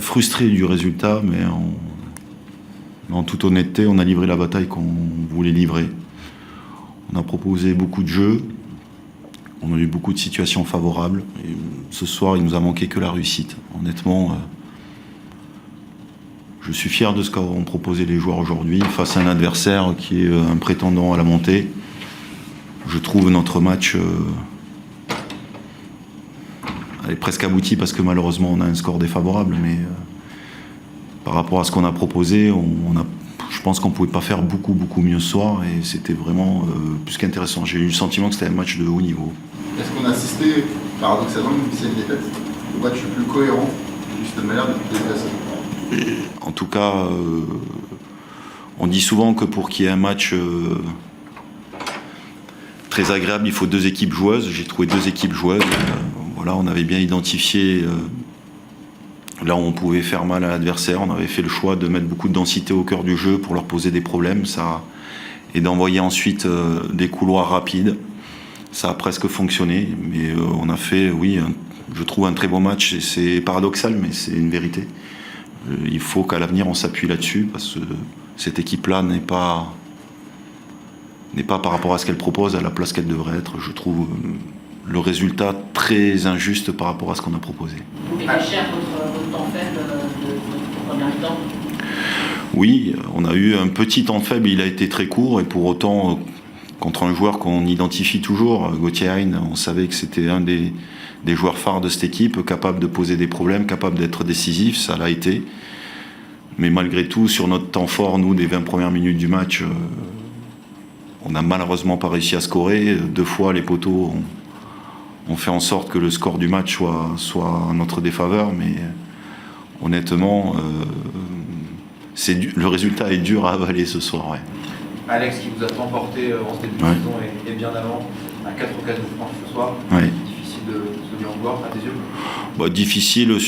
Frustré du résultat, mais en toute honnêteté, on a livré la bataille qu'on voulait livrer. On a proposé beaucoup de jeux, on a eu beaucoup de situations favorables. Et ce soir, il nous a manqué que la réussite. Honnêtement, je suis fier de ce qu'ont proposé les joueurs aujourd'hui face à un adversaire qui est un prétendant à la montée. Je trouve notre match est presque abouti parce que malheureusement on a un score défavorable, mais par rapport à ce qu'on a proposé, je pense qu'on ne pouvait pas faire beaucoup mieux ce soir et c'était vraiment plus qu'intéressant. J'ai eu le sentiment que c'était un match de haut niveau. Est-ce qu'on a assisté, paradoxalement, depuis cette défaite, au match le plus cohérent de cette manière depuis le début de la saison? En tout cas, on dit souvent que pour qu'il y ait un match très agréable, il faut deux équipes joueuses. J'ai trouvé deux équipes joueuses. Voilà, on avait bien identifié là où on pouvait faire mal à l'adversaire. On avait fait le choix de mettre beaucoup de densité au cœur du jeu pour leur poser des problèmes. Et d'envoyer ensuite des couloirs rapides. Ça a presque fonctionné, mais on a fait, oui, je trouve un très beau match. Et c'est paradoxal, mais c'est une vérité. Il faut qu'à l'avenir on s'appuie là-dessus parce que cette équipe-là n'est pas par rapport à ce qu'elle propose à la place qu'elle devrait être. Je trouve le résultat très injuste par rapport à ce qu'on a proposé. Vous réfléchissez à votre temps faible de votre première mi-temps? Oui, on a eu un petit temps faible, il a été très court et pour autant, contre un joueur qu'on identifie toujours, Gauthier Hein, on savait que c'était un des joueurs phares de cette équipe, capable de poser des problèmes, capable d'être décisif, ça l'a été. Mais malgré tout, sur notre temps fort, nous, des 20 premières minutes du match, on n'a malheureusement pas réussi à scorer. 2 fois, les poteaux ont fait en sorte que le score du match soit en notre défaveur, mais honnêtement, le résultat est dur à avaler ce soir. Ouais. Alex, qui vous a tant porté en ce début de saison et bien avant, à 4 occasions franches ce soir, difficile de se lui en vouloir à tes yeux? Difficile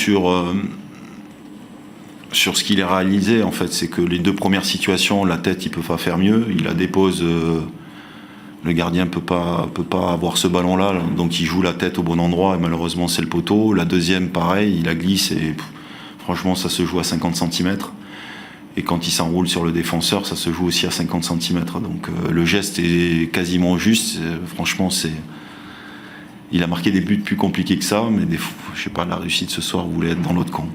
sur ce qu'il a réalisé, en fait, c'est que les 2 premières situations, la tête, il peut pas faire mieux. Il la dépose, le gardien peut pas avoir ce ballon-là, donc il joue la tête au bon endroit et malheureusement c'est le poteau. La deuxième, pareil, il la glisse et franchement ça se joue à 50 cm. Et quand il s'enroule sur le défenseur, ça se joue aussi à 50 cm. Donc le geste est quasiment juste. Franchement, il a marqué des buts plus compliqués que ça, mais je sais pas, la réussite ce soir voulait être dans l'autre camp.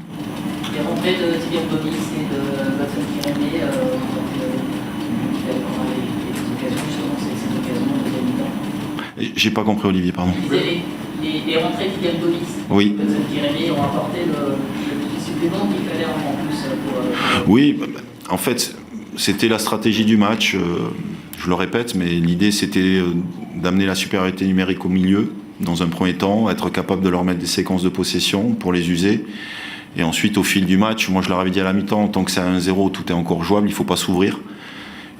Les rentrées de Thibaut Gomis et de Watson Pyrénées, qui avait des occasions, justement, ces occasions de deuxième mi-temps. J'ai pas compris, Olivier, pardon. Les rentrées de Thibaut Gomis et de Watson Pyrénées ont apporté le petit supplément qu'il fallait en plus pour... Oui, en fait, c'était la stratégie du match. Je le répète, mais l'idée c'était d'amener la supériorité numérique au milieu, dans un premier temps, être capable de leur mettre des séquences de possession pour les user. Et ensuite, au fil du match, moi je leur avais dit à la mi-temps, tant que c'est à 1-0, tout est encore jouable, il ne faut pas s'ouvrir.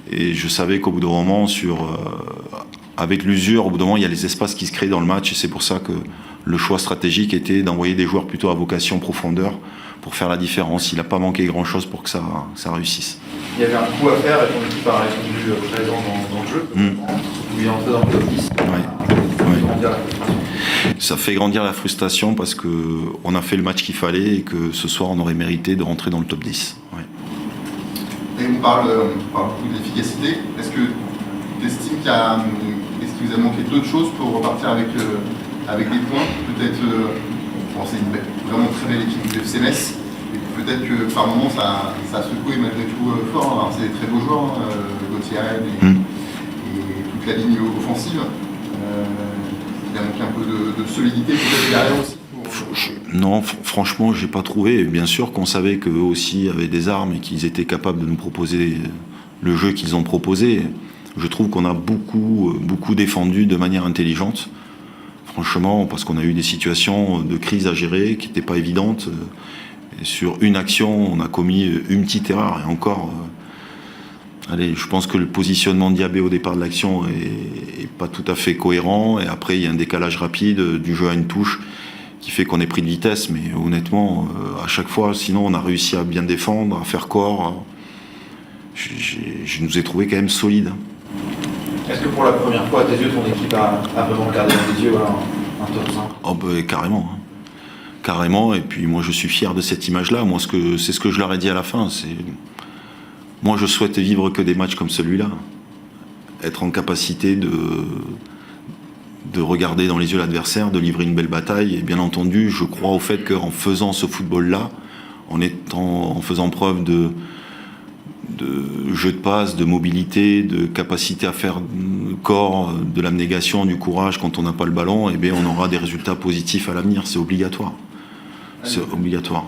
Et je savais qu'au bout d'un moment, avec l'usure, au bout d'un moment, il y a les espaces qui se créent dans le match. Et c'est pour ça que le choix stratégique était d'envoyer des joueurs plutôt à vocation profondeur pour faire la différence. Il n'a pas manqué grand-chose pour que ça réussisse. Il y avait un coup à faire et ton équipe a répondu présent dans le jeu. Vous y entrez dans le top 10. Ça fait grandir la frustration parce qu'on a fait le match qu'il fallait et que ce soir on aurait mérité de rentrer dans le top 10. Ouais. Et on parle beaucoup d'efficacité. Est-ce que tu estimes qu'il vous a manqué d'autres choses pour repartir avec des points? Peut-être, c'est une vraiment très belle équipe du FC Metz. Et peut-être que par moments ça a secoué malgré tout fort. Alors, c'est des très beaux joueurs, Gauthier et toute la ligne offensive. Il a manqué un peu de solidité peut-être derrière aussi. Non, franchement, j'ai pas trouvé. Bien sûr qu'on savait qu'eux aussi avaient des armes et qu'ils étaient capables de nous proposer le jeu qu'ils ont proposé. Je trouve qu'on a beaucoup défendu de manière intelligente. Franchement, parce qu'on a eu des situations de crise à gérer qui n'étaient pas évidentes. Et sur une action, on a commis une petite erreur. Et encore, je pense que le positionnement de Diabé au départ de l'action est pas tout à fait cohérent. Et après, il y a un décalage rapide du jeu à une touche qui fait qu'on est pris de vitesse. Mais honnêtement, à chaque fois, sinon, on a réussi à bien défendre, à faire corps. Je nous ai trouvé quand même solides. Est-ce que pour la première fois, à tes yeux, ton équipe a vraiment regardé dans les yeux un top 5? Oh, carrément. carrément. Et puis moi, je suis fier de cette image-là. Moi, c'est ce que je leur ai dit à la fin. Moi, je souhaite vivre que des matchs comme celui-là. Être en capacité de regarder dans les yeux l'adversaire, de livrer une belle bataille. Et bien entendu, je crois au fait qu'en faisant ce football-là, en faisant preuve de jeu de passe, de mobilité, de capacité à faire corps, de l'abnégation, du courage quand on n'a pas le ballon, et bien on aura des résultats positifs à l'avenir. C'est obligatoire. C'est obligatoire.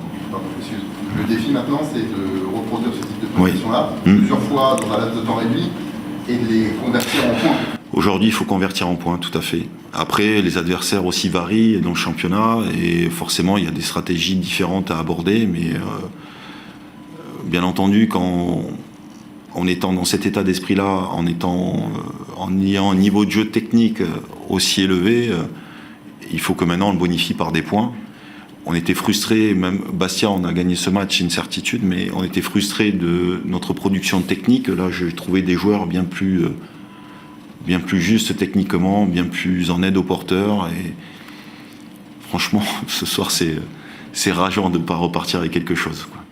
Le défi maintenant, c'est de reproduire ce type de prestation-là plusieurs fois dans un laps de temps réduit et de les convertir en points. Aujourd'hui, il faut convertir en points, tout à fait. Après, les adversaires aussi varient dans le championnat et forcément, il y a des stratégies différentes à aborder, mais bien entendu, en étant dans cet état d'esprit-là, en ayant un niveau de jeu technique aussi élevé, il faut que maintenant on le bonifie par des points. On était frustrés, même Bastia, on a gagné ce match, c'est une certitude, mais on était frustrés de notre production technique. Là, j'ai trouvé des joueurs bien plus justes techniquement, bien plus en aide aux porteurs. Et franchement, ce soir, c'est rageant de ne pas repartir avec quelque chose, quoi.